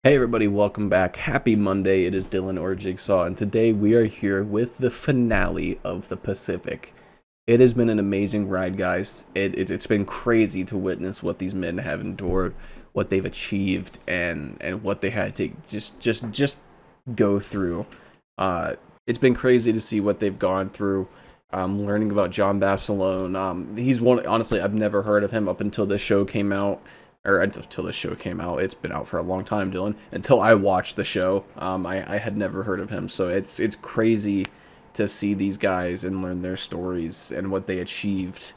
Hey everybody, welcome back. Happy Monday. It is Dylan or Jigsaw, and today we are here with the finale of the Pacific. It has been an amazing ride, guys. It's been crazy to witness what these men have endured, what they've achieved, and what they had to just go through. It's been crazy to see what they've gone through. Learning about John Basilone. He's one. Honestly, I've never heard of him up until this show came out or until the show came out. It's been out for a long time, Dylan. Until I watched the show, I had never heard of him. So it's crazy to see these guys and learn their stories and what they achieved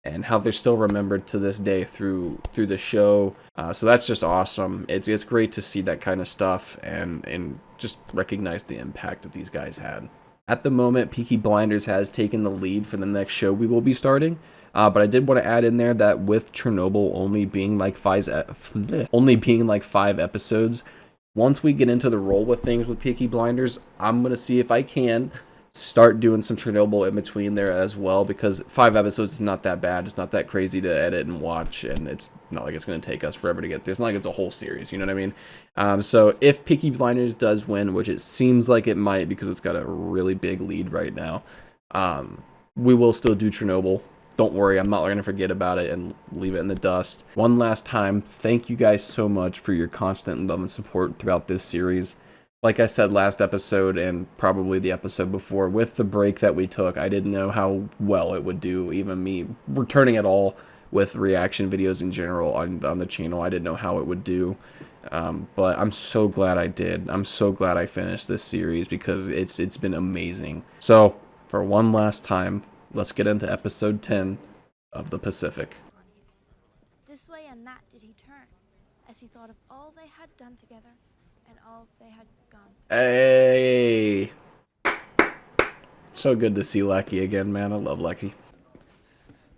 and how they're still remembered to this day through the show. So that's just awesome. It's great to see that kind of stuff and just recognize the impact that these guys had. At the moment, Peaky Blinders has taken the lead for the next show we will be starting. But I did want to add in there that with Chernobyl only being like five episodes, once we get into the roll with things with Peaky Blinders, I'm gonna see if I can start doing some Chernobyl in between there as well, because 5 episodes is not that bad. It's not that crazy to edit and watch, and it's not like it's gonna take us forever to get there. It's not like it's a whole series, you know what I mean? So if Peaky Blinders does win, which it seems like it might because it's got a really big lead right now, we will still do Chernobyl. Don't worry, I'm not going to forget about it and leave it in the dust. One last time, thank you guys so much for your constant love and support throughout this series. Like I said last episode and probably the episode before, with the break that we took, I didn't know how well it would do. Even me returning at all with reaction videos in general on the channel, I didn't know how it would do. But I'm so glad I did. I'm so glad I finished this series because it's been amazing. So, for one last time, let's get into episode 10 of the Pacific. This way and that did he turn, as he thought of all they had done together and all they had gone through. Hey! So good to see Lecky again, man. I love Lecky.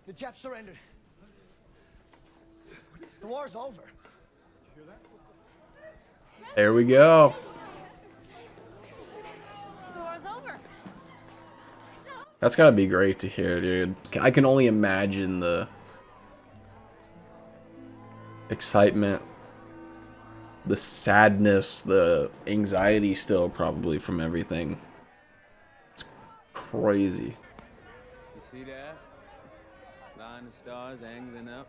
The Japs surrendered. The war's over. There we go. The war's over. That's gotta be great to hear, dude. I can only imagine the excitement, the sadness, the anxiety still probably from everything. It's crazy. You see that? Line of stars angling up.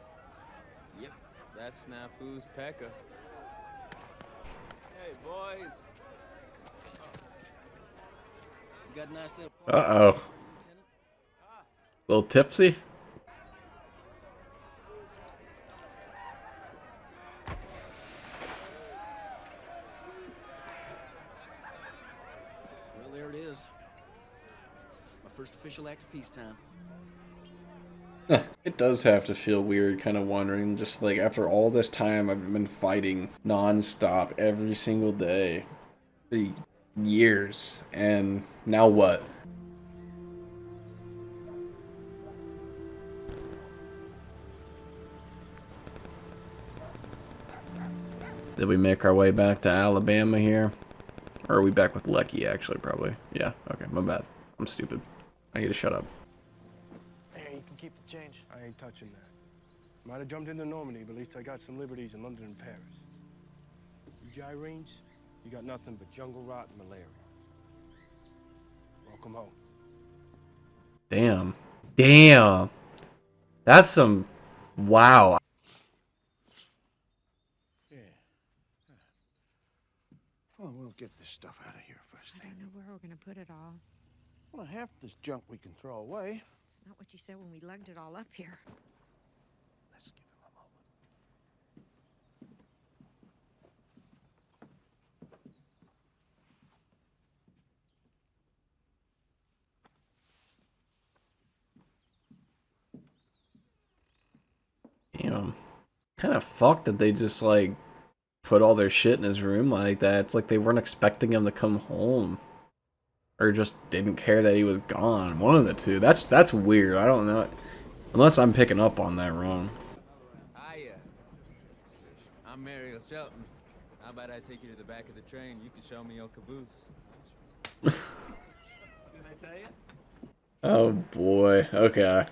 Yep, that's Snafu's pecker. Hey, boys. You got a nice little party, Uh-oh. Lieutenant? Little tipsy? Well, there it is. My first official act of peacetime. It does have to feel weird, kind of wondering, just like after all this time I've been fighting non-stop every single day for years, and now what? Did we make our way back to Alabama here? Or are we back with Lecky, actually, probably? Yeah, okay, my bad. I'm stupid. I need to shut up. There, you can keep the change. I ain't touching that. Might have jumped into Normandy, but at least I got some liberties in London and Paris. You gyrenes, you got nothing but jungle rot and malaria. Welcome home. Damn. Damn. That's some... Wow. Yeah. Well, we'll get this stuff out of here first I thing. don't know where we're gonna put it all. Well, half this junk we can throw away. It's not what you said when we lugged it all up here. Let's give him a moment. Damn. Kind of fucked that they just, like, put all their shit in his room like that. It's like they weren't expecting him to come home. Or just didn't care that he was gone. One of the two. That's weird. I don't know. Unless I'm picking up on that wrong. Hiya. I'm Mariel Shelton. How about I take you to the back of the train? You can show me your caboose. Did I tell you? Oh boy. Okay.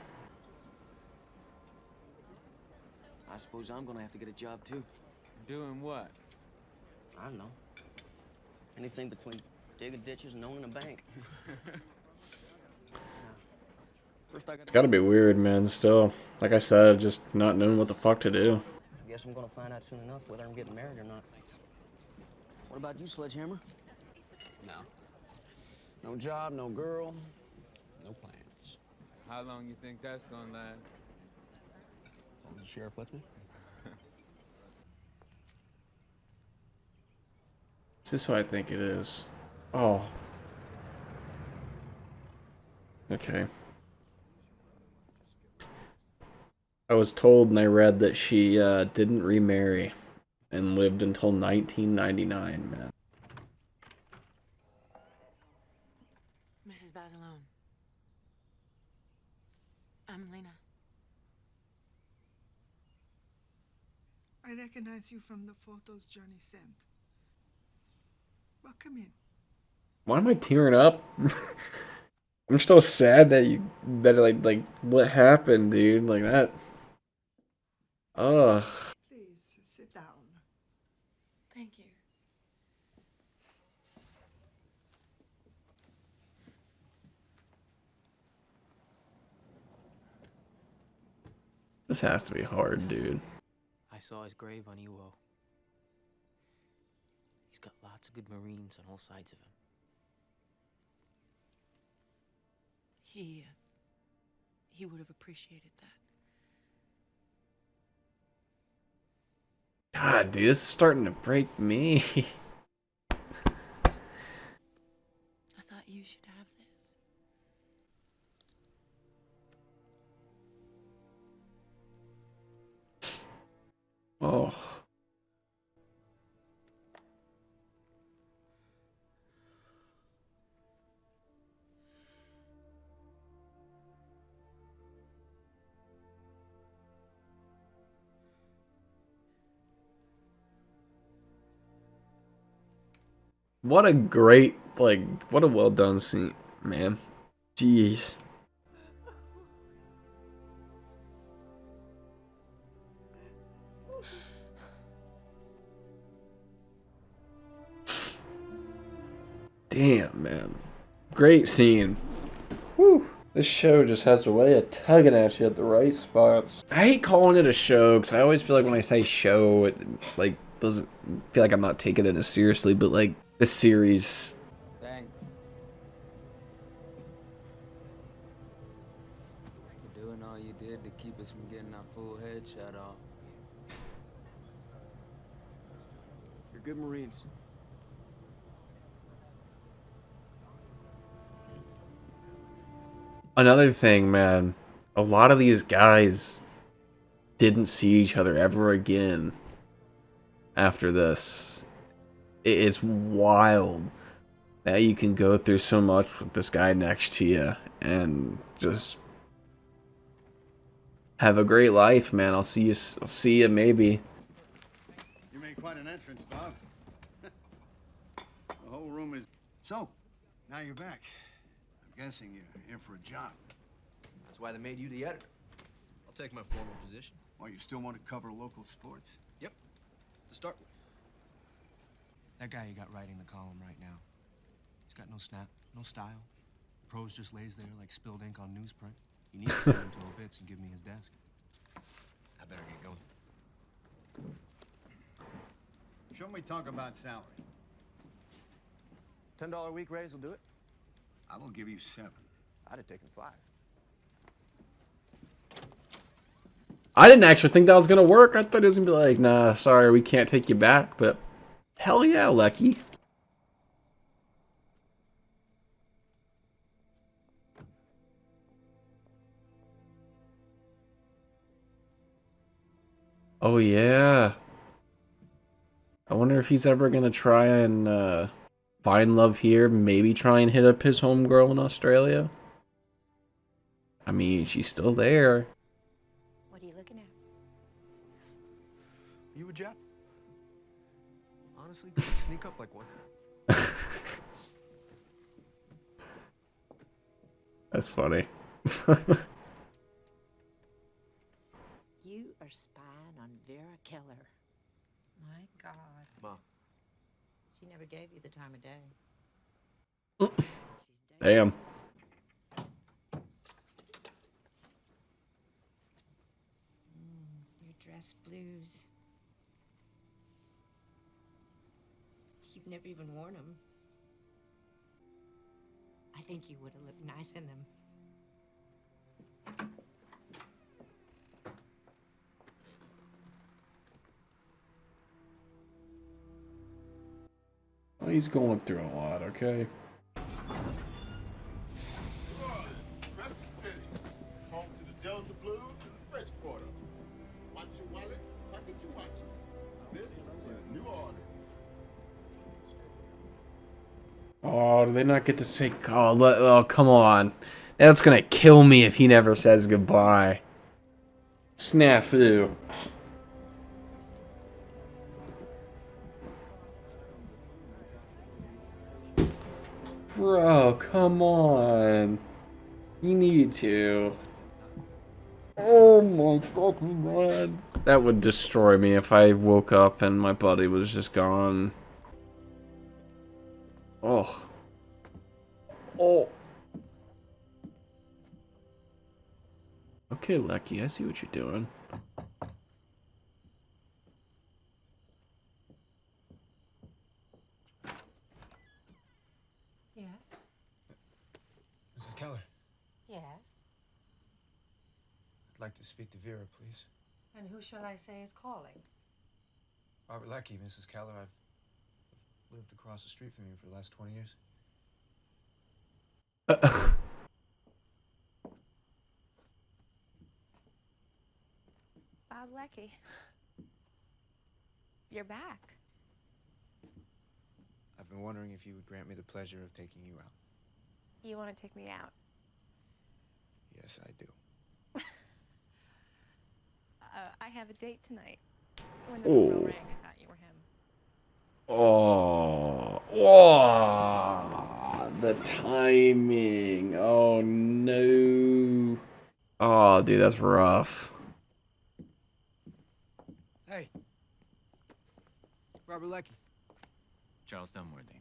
I suppose I'm gonna have to get a job too. Doing what? I don't know. Anything between digging ditches and owning a bank. First, I It's gotta be weird, man. Still, like I said, just not knowing what the fuck to do. I guess I'm gonna find out soon enough whether I'm getting married or not. What about you, Sledgehammer? No. No job, no girl, no plans. How long you think that's gonna last? As long as the sheriff lets me. Is this what I think it is? Oh. Okay. I was told and I read that she didn't remarry and lived until 1999, man. Mrs. Basilone. I'm Lena. I recognize you from the photos Johnny sent. Well, come in. Why am I tearing up? I'm still sad that like what happened, dude? Like that. Ugh. Please sit down. Thank you. This has to be hard, dude. I saw his grave on Iwo. He's got lots of good Marines on all sides of him. He would have appreciated that. God, dude, this is starting to break me. I thought you should have this. Oh. What a great, like, what a well done scene, man. Jeez. Damn, man. Great scene. Whew. This show just has a way of tugging at you at the right spots. I hate calling it a show because I always feel like when I say show, it like doesn't feel like I'm not taking it as seriously. But like this series, Thanks. For doing all you did to keep us from getting our full head shot off. You're good Marines. another thing, man. A lot of these guys didn't see each other ever again after this. It's wild that you can go through so much with this guy next to you and just have a great life, man. I'll see you maybe. You made quite an entrance, Bob. The whole room is... So, now you're back. I'm guessing you're here for a job. That's why they made you the editor. I'll take my former position. Well, you still want to cover local sports? Yep. To start with. That guy you got writing the column right now. He's got no snap, no style. Prose just lays there like spilled ink on newsprint. You need to send him to Obits and give me his desk. I better get going. Show me talk about salary. $10 a week raise will do it. I will give you 7. I'd have taken 5. I didn't actually think that was gonna work. I thought it was gonna be like, nah, sorry, we can't take you back, but hell yeah, Lucky. Oh yeah. I wonder if he's ever gonna try and find love here, maybe try and hit up his homegirl in Australia. I mean, she's still there. What are you looking at? You a Jap? Honestly, could you sneak up like one? That's funny. You are spying on Vera Keller. My God. Ma, She never gave you the time of day. Damn. Your dress blues. You've never even worn them. I think you would have looked nice in them. Well, he's going through a lot, okay? Home to the Delta Blues and the French Quarter. Watch your wallet, pocket your watch. This is New Orleans. Oh, do they not get to say, oh, come on. That's gonna kill me if he never says goodbye. Snafu. Bro, come on. You need to. Oh my fucking god. That would destroy me if I woke up and my buddy was just gone. Oh. Oh. Okay, Lucky, I see what you're doing. Yes? Mrs. Keller, Yes? I'd like to speak to Vera, please. And who shall I say is calling? Robert Leckie, Mrs. Keller. I've lived across the street from you for the last 20 years. Bob Leckie. You're back. I've been wondering if you would grant me the pleasure of taking you out. You want to take me out? Yes, I do. I have a date tonight. When the Oh. phone rang, I thought you were him. Oh. Oh. The timing. Oh, no. Oh, dude, that's rough. Hey. Robert Leckie. Charles Dunworthy.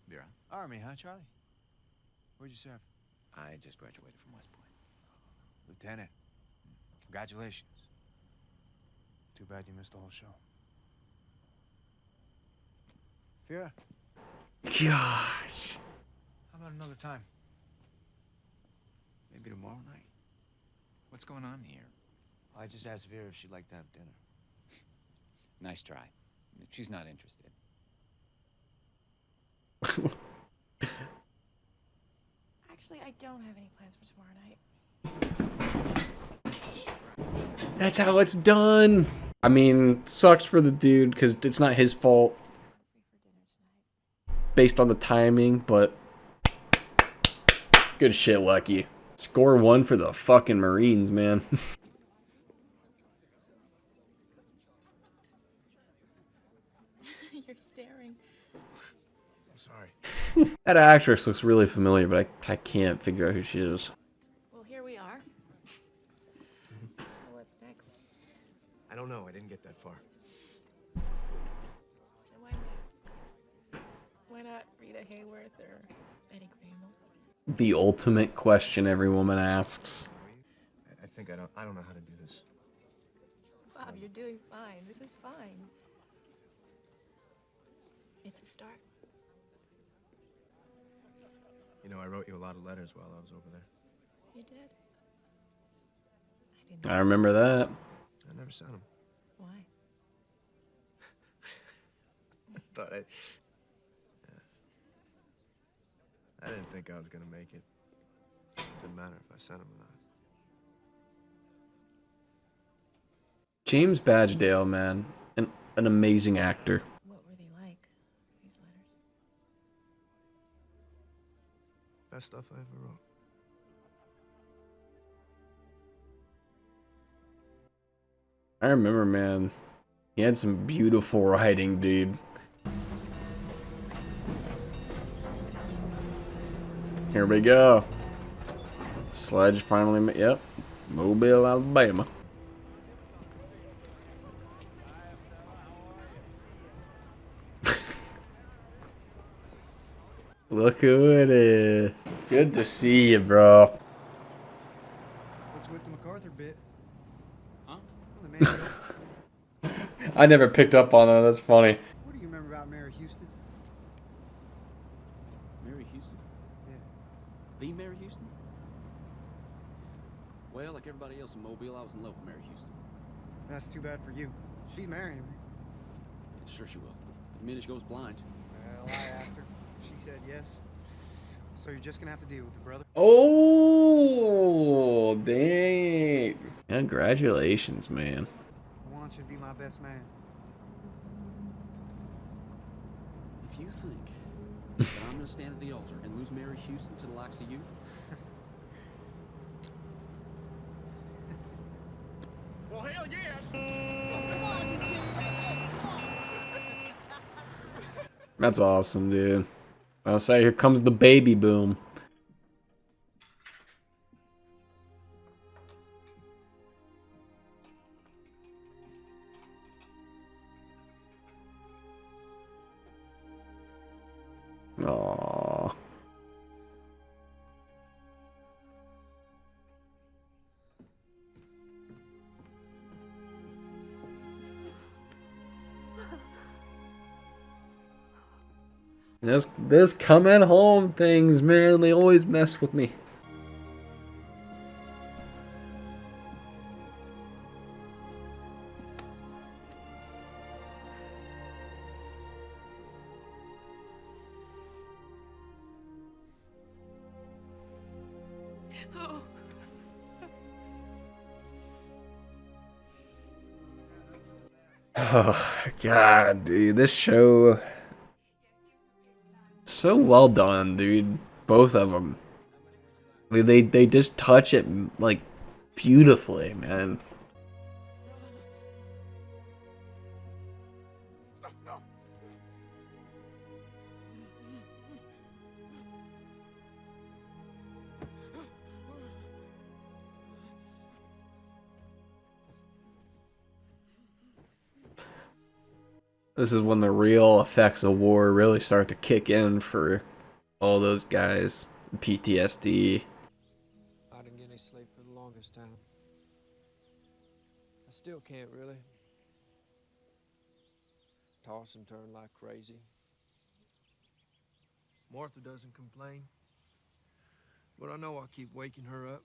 Vera. Army, huh, Charlie? Where'd you serve? I just graduated from West Point. Lieutenant. Congratulations. Too bad you missed the whole show. Vera, Gosh. how about another time? Maybe tomorrow night. What's going on here? I just asked Vera if she'd like to have dinner. Nice try. She's not interested. Actually, I don't have any plans for tomorrow night. That's how it's done. I mean, sucks for the dude because it's not his fault based on the timing, but good shit, Lucky. Score 1 for the fucking Marines, man. You're staring. I'm sorry. That actress looks really familiar, but I can't figure out who she is. Well, here we are. So what's next? I don't know. I didn't get that far. Why not Rita Hayworth or Eddie Kramer? The ultimate question every woman asks. I think I don't know how to do this. Bob, you're doing fine. This is fine. It's a start. You know, I wrote you a lot of letters while I was over there. You did? I didn't. I remember that. I never sent them. Why? But I didn't think I was gonna make it. It didn't matter if I sent them or not. James Badgedale, man. An amazing actor. What were they like, these letters? Best stuff I ever wrote. I remember, man. He had some beautiful writing, dude. Here we go. Sledge finally, yep. Mobile, Alabama. Look who it is. Good to see you, bro. What's with the MacArthur bit? Huh? Well, the man. I never picked up on that. That's funny. What do you remember about Mary Houston? Mary Houston? Yeah. The Mary Houston? Well, like everybody else in Mobile, I was in love with Mary Houston. That's too bad for you. She's marrying me. Sure she will. The minute she goes blind. Well, I asked her. She said yes. So you're just gonna have to deal with it, brother. Oh, dang. Congratulations, man. I want you to be my best man. If you think that I'm gonna stand at the altar and lose Mary Houston to the likes of you, Well, hell yes. That's awesome, dude. I'll say, here comes the baby boom. Aww. This coming home things, man, they always mess with me. Oh. Oh, God, dude, this show... So well done, dude. Both of them. They just touch it, like, beautifully, man. This is when the real effects of war really start to kick in for all those guys. PTSD. I didn't get any sleep for the longest time. I still can't really. Toss and turn like crazy. Martha doesn't complain, but I know I keep waking her up.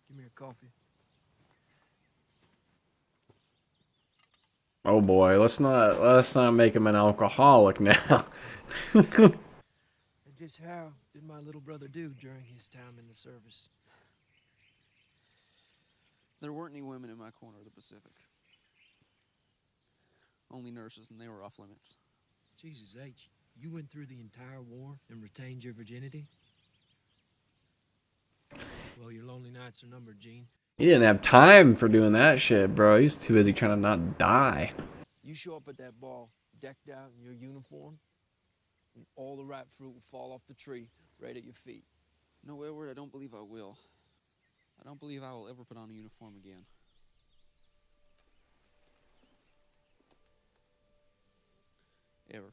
Give me a coffee. Oh boy, let's not make him an alcoholic now. And just how did my little brother do during his time in the service? there weren't any women in my corner of the Pacific. Only nurses, and they were off limits. Jesus H, you went through the entire war and retained your virginity? Well, your lonely nights are numbered, Gene. He didn't have time for doing that shit, bro. He's too busy trying to not die. You show up at that ball, decked out in your uniform, and all the ripe fruit will fall off the tree right at your feet. No, Edward, I don't believe I will. I don't believe I will ever put on a uniform again. Ever.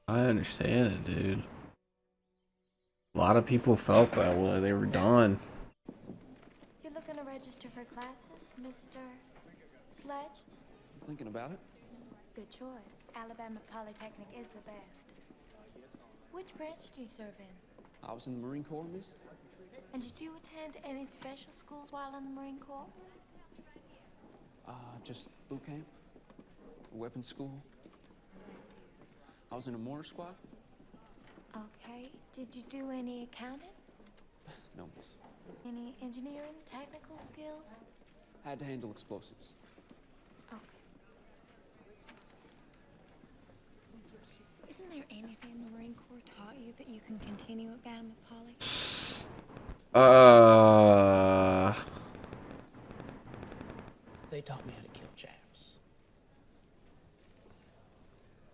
I understand it, dude. A lot of people felt that way. They were done. You're looking to register for classes, Mr. Sledge? I'm thinking about it. Good choice. Alabama Polytechnic is the best. Which branch do you serve in? I was in the Marine Corps, miss. And did you attend any special schools while in the Marine Corps? Just boot camp, weapons school. I was in a mortar squad. Okay. Did you do any accounting? No, miss. Any engineering, technical skills? I had to handle explosives. Okay. Isn't there anything the Marine Corps taught you that you can continue at Bama Poly? They taught me how to kill Japs.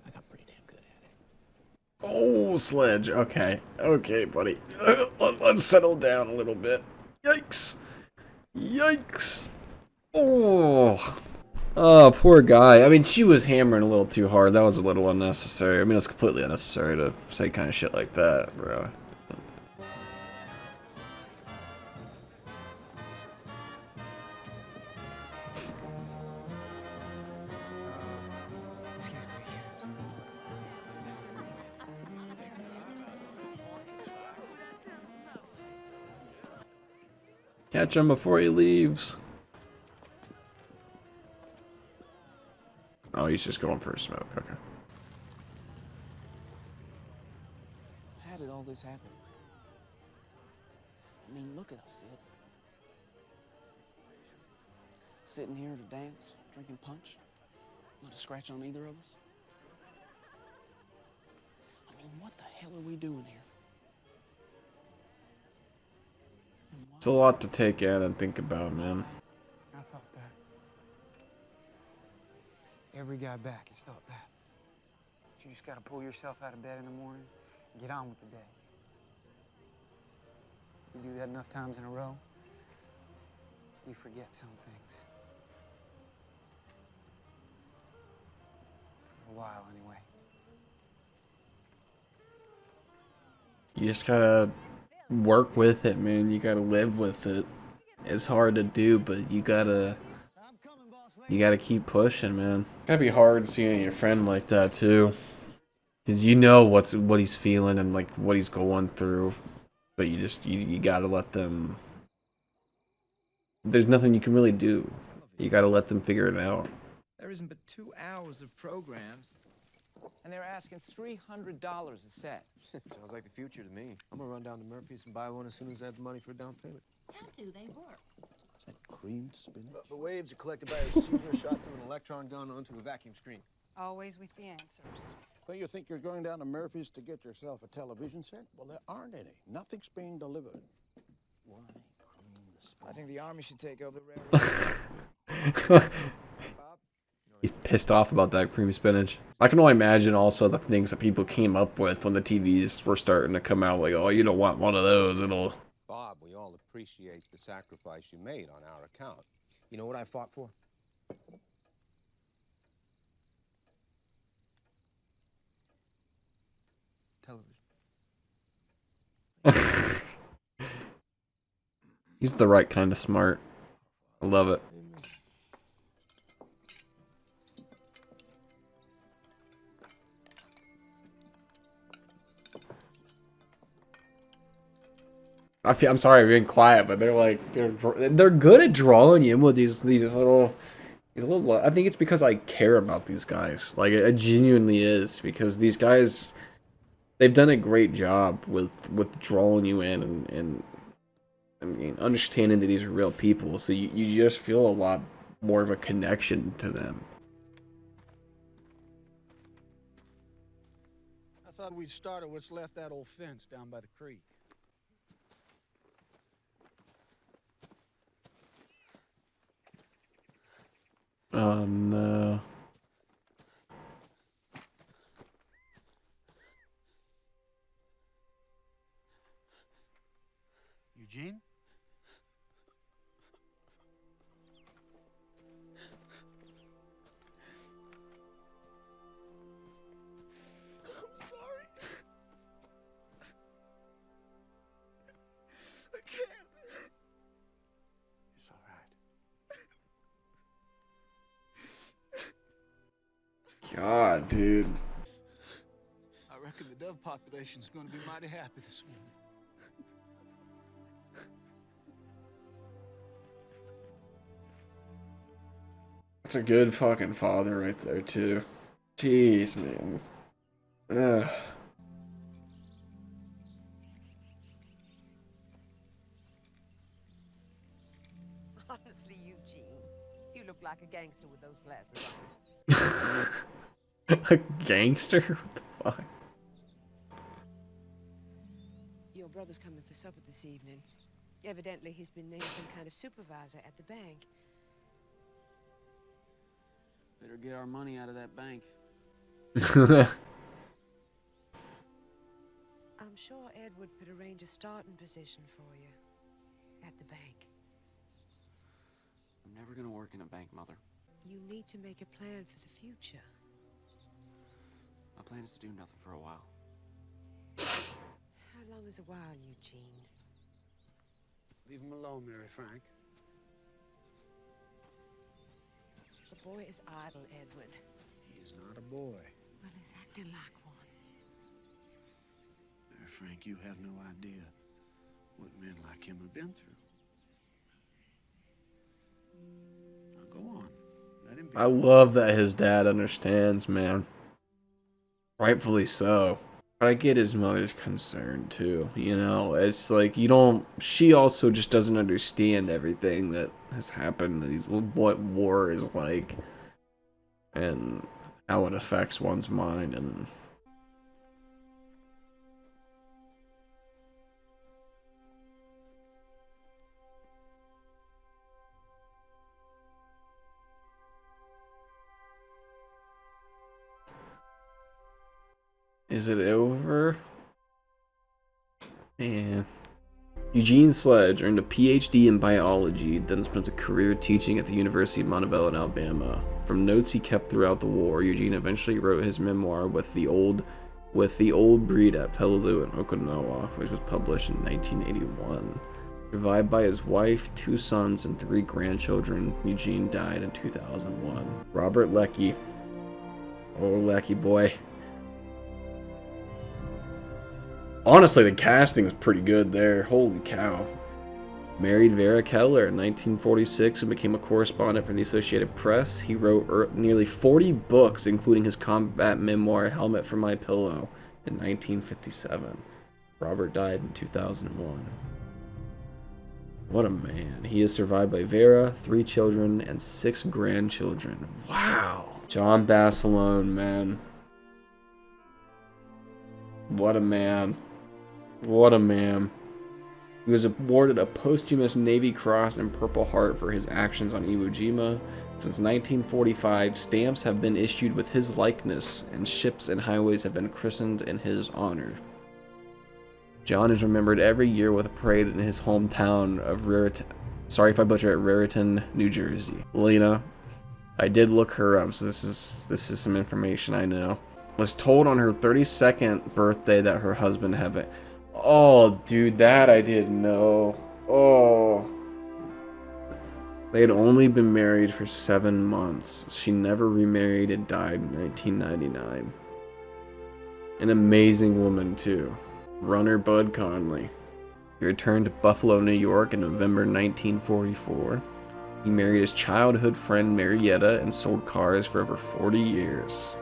I got pretty damn good at it. Oh, Sledge. Okay. Okay, buddy. Let's settle down a little bit. Yikes. Yikes. Oh. Oh, poor guy. I mean, she was hammering a little too hard. That was a little unnecessary. I mean, it's completely unnecessary to say kind of shit like that, bro. Catch him before he leaves. Oh, he's just going for a smoke. Okay. How did all this happen? I mean, look at us, Sid. Sitting here at a dance, drinking punch. Not a scratch on either of us. I mean, what the hell are we doing here? It's a lot to take in and think about, man. I thought that. Every guy back has thought that. But you just gotta pull yourself out of bed in the morning and get on with the day. You do that enough times in a row, you forget some things. For a while, anyway. You just gotta work with it, man. You gotta live with it. It's hard to do, but you gotta keep pushing, man. It's gotta be hard seeing your friend like that too, cause you know what he's feeling and like what he's going through, but you gotta let them. There's nothing you can really do. You gotta let them figure it out. There isn't but 2 hours of programs, and they're asking $300 a set. Sounds like the future to me. I'm gonna run down to Murphy's and buy one as soon as I have the money for a down payment. How do they work? Is that creamed spinach? The waves are collected by a receiver shot through an electron gun onto a vacuum screen. Always with the answers. So you think you're going down to Murphy's to get yourself a television set? Well, there aren't any. Nothing's being delivered. Why cream the spinach? I think the Army should take over the railroad. He's pissed off about that cream spinach. I can only imagine also the things that people came up with when the TVs were starting to come out. Like, oh, you don't want one of those. It'll. Bob, we all appreciate the sacrifice you made on our account. You know what I fought for? Television. He's the right kind of smart. I love it. I'm sorry I'm being quiet, but they're good at drawing you in with these little. I think it's because I care about these guys. Like it genuinely is, because these guys, they've done a great job with drawing you in and I mean understanding that these are real people. So you just feel a lot more of a connection to them. I thought we'd start at what's left that old fence down by the creek. Oh no. Eugene? I'm sorry. I can't. It's all right. God, dude. I reckon the dove population's going to be mighty happy this morning. That's a good fucking father right there too. Jeez, man. Ugh. Honestly, Eugene, you look like a gangster with those glasses on. A gangster? What the fuck? Your brother's coming for supper this evening. Evidently, he's been named some kind of supervisor at the bank. Better get our money out of that bank. I'm sure Edward could arrange a starting position for you at the bank. I'm never gonna work in a bank, Mother. You need to make a plan for the future. My plan is to do nothing for a while. How long is a while, Eugene? Leave him alone, Mary Frank. The boy is idle, Edward. He's not a boy. Well, he's acting like one. Mary Frank, you have no idea what men like him have been through. Now go on. Let him be. I love that his dad understands, man. Rightfully so. But I get his mother's concern too, you know, it's like she also just doesn't understand everything that has happened, what war is like, and how it affects one's mind, and is it over? Man. Eugene Sledge earned a PhD in biology, then spent a career teaching at the University of Montevideo in Alabama. From notes he kept throughout the war, Eugene eventually wrote his memoir with the old breed at Peleliu in Okinawa, which was published in 1981. Survived by his wife, 2 sons, and 3 grandchildren, Eugene died in 2001. Robert Leckie. Oh, Leckie boy. Honestly, the casting was pretty good there. Holy cow. Married Vera Keller in 1946 and became a correspondent for the Associated Press. He wrote nearly 40 books, including his combat memoir, Helmet for My Pillow, in 1957. Robert died in 2001. What a man. He is survived by Vera, 3 children, and 6 grandchildren. Wow. John Basilone, man. What a man. What a man. He was awarded a posthumous Navy Cross and Purple Heart for his actions on Iwo Jima. Since 1945, stamps have been issued with his likeness, and ships and highways have been christened in his honor. John is remembered every year with a parade in his hometown of Raritan. Sorry if I butcher it, Raritan, New Jersey. Lena, I did look her up, so this is some information I know. Was told on her 32nd birthday that her husband had been... Oh, dude, that I didn't know. Oh. They had only been married for 7 months. She never remarried and died in 1999. An amazing woman, too. Runner Bud Conley. He returned to Buffalo, New York in November 1944. He married his childhood friend Marietta and sold cars for over 40 years.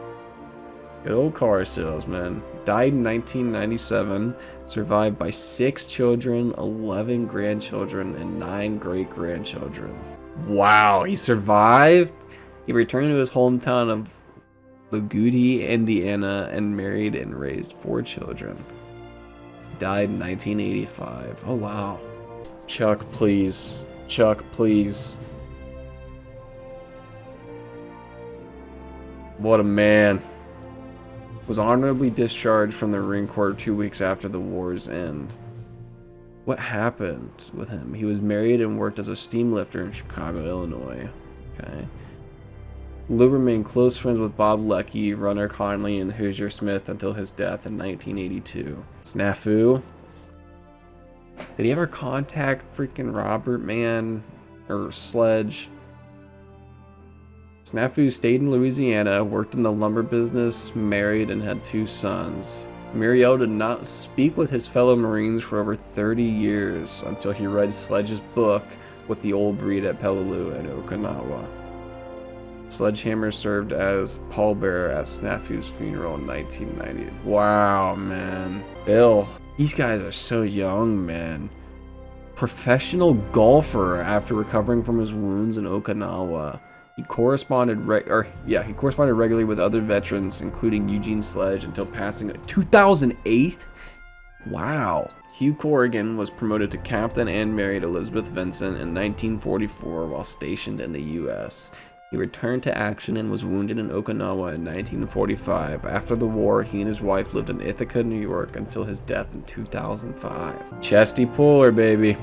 Good old car salesman. Died in 1997, survived by 6 children, 11 grandchildren, and 9 great-grandchildren. Wow, he survived? He returned to his hometown of Lagudi, Indiana, and married and raised 4 children. Died in 1985. Oh, wow. Chuck, please. Chuck, please. What a man. Was honorably discharged from the Marine Corps 2 weeks after the war's end. What happened with him? He was married and worked as a steam lifter in Chicago, Illinois. Okay. Lou remained close friends with Bob Leckie, Runner Conley, and Hoosier Smith until his death in 1982. Snafu? Did he ever contact freaking Robert, man? Or Sledge? Snafu stayed in Louisiana, worked in the lumber business, married, and had 2 sons. Muriel did not speak with his fellow Marines for over 30 years until he read Sledge's book with the old breed at Peleliu and Okinawa. Sledgehammer served as pallbearer at Snafu's funeral in 1990. Wow, man. Bill, these guys are so young, man. Professional golfer after recovering from his wounds in Okinawa. He corresponded regularly with other veterans, including Eugene Sledge, until passing in 2008. Wow. Hugh Corrigan was promoted to captain and married Elizabeth Vincent in 1944 while stationed in the U.S. He returned to action and was wounded in Okinawa in 1945. After the war, he and his wife lived in Ithaca, New York until his death in 2005. Chesty Puller, baby.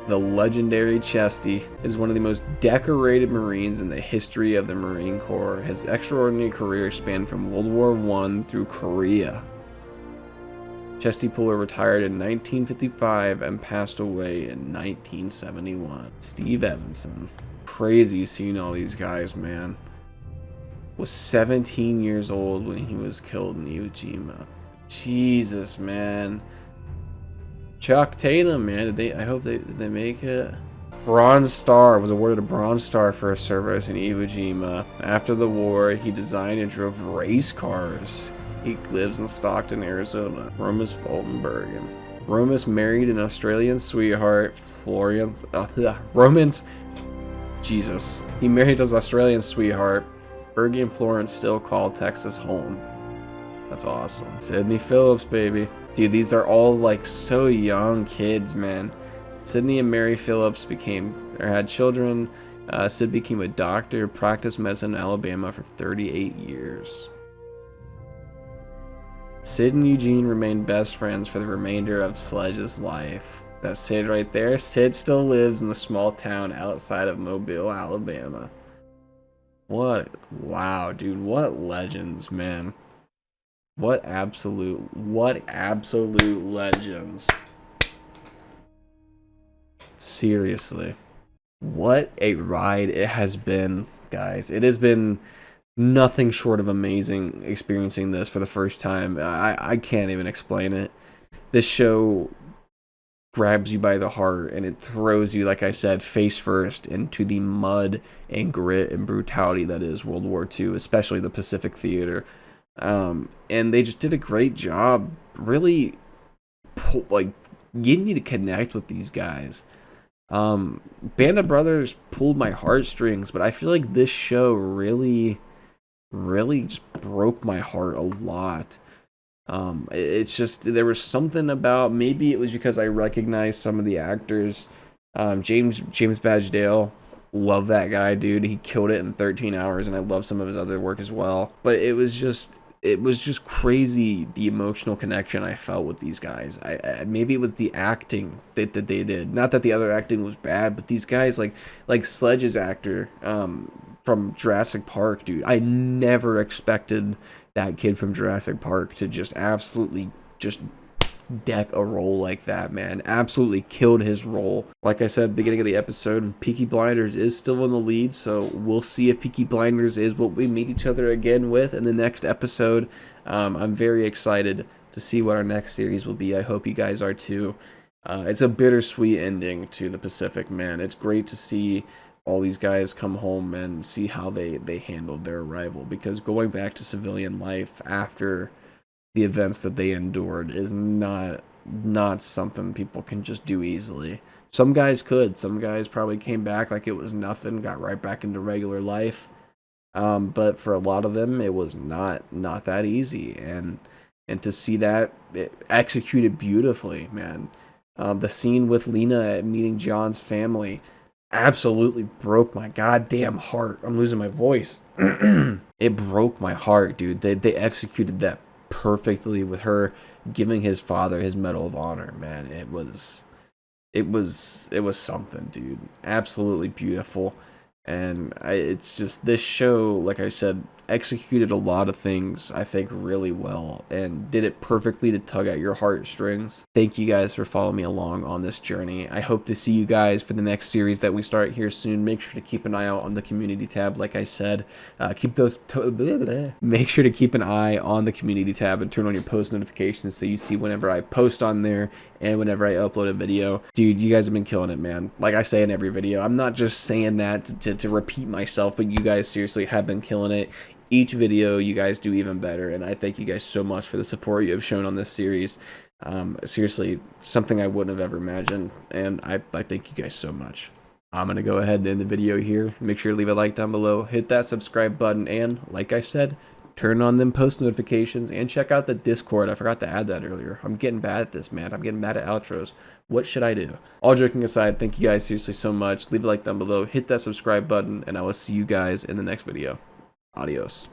The legendary Chesty is one of the most decorated Marines in the history of the Marine Corps. His extraordinary career spanned from World War I through Korea. Chesty Puller retired in 1955 and passed away in 1971. Steve Evanson. Crazy seeing all these guys, man. Was 17 years old when he was killed in Iwo Jima. Jesus, man. Chuck Tatum, man. I hope they make it. Bronze Star, was awarded a Bronze Star for his service in Iwo Jima. After the war, he designed and drove race cars. He lives in Stockton, Arizona. Romus Fultonbergen. Romus married an Australian sweetheart, Jesus. He married his Australian sweetheart. Bergie and Florence still call Texas home. That's awesome. Sydney Phillips, baby. Dude, these are all like so young kids, man. Sydney and Mary Phillips had children. Sid became a doctor, practiced medicine in Alabama for 38 years. Sid and Eugene remained best friends for the remainder of Sledge's life. That's Sid right there. Sid still lives in the small town outside of Mobile, Alabama. Wow, dude, what legends, man. What absolute legends. Seriously. What a ride it has been, guys. It has been nothing short of amazing experiencing this for the first time. I can't even explain it. This show grabs you by the heart and it throws you, like I said, face first into the mud and grit and brutality that is World War II, especially the Pacific Theater. And they just did a great job really like getting you to connect with these guys. Band of Brothers pulled my heartstrings, but I feel like this show really just broke my heart a lot. It's just, there was something about, maybe it was because I recognized some of the actors. James Badgedale, love that guy, dude. He killed it in 13 hours, and I love some of his other work as well. But it was just crazy, the emotional connection I felt with these guys. Maybe it was the acting that they did. Not that the other acting was bad, but these guys, like Sledge's actor from Jurassic Park, dude. I never expected that kid from Jurassic Park to just absolutely just deck a role like that, man. Absolutely killed his role. Like I said at the beginning of the episode, Peaky Blinders is still in the lead, so we'll see if Peaky Blinders is what we meet each other again with in the next episode. I'm very excited to see what our next series will be. I hope you guys are too. It's a bittersweet ending to the Pacific, man. It's great to see all these guys come home and see how they handled their arrival, because going back to civilian life after the events that they endured is not something people can just do easily. Some guys could. Some guys probably came back like it was nothing, got right back into regular life. But for a lot of them, it was not that easy. And to see that executed beautifully, man. The scene with Lena meeting John's family absolutely broke my goddamn heart. I'm losing my voice. It broke my heart, dude. They executed that perfectly with her giving his father his Medal of Honor, man. It was something, dude. Absolutely beautiful. And it's just, this show, like I said, executed a lot of things, I think, really well, and did it perfectly to tug at your heartstrings. Thank you guys for following me along on this journey. I hope to see you guys for the next series that we start here soon. Make sure to keep an eye out on the community tab, like I said. Make sure to keep an eye on the community tab and turn on your post notifications so you see whenever I post on there and whenever I upload a video. Dude, you guys have been killing it, man. Like I say in every video, I'm not just saying that to repeat myself, but you guys seriously have been killing it. Each video, you guys do even better, and I thank you guys so much for the support you have shown on this series. Seriously, something I wouldn't have ever imagined, and I thank you guys so much. I'm going to go ahead and end the video here. Make sure to leave a like down below, hit that subscribe button, and, like I said, turn on them post notifications, and check out the Discord. I forgot to add that earlier. I'm getting bad at this, man. I'm getting bad at outros. What should I do? All joking aside, thank you guys seriously so much. Leave a like down below, hit that subscribe button, and I will see you guys in the next video. Adios.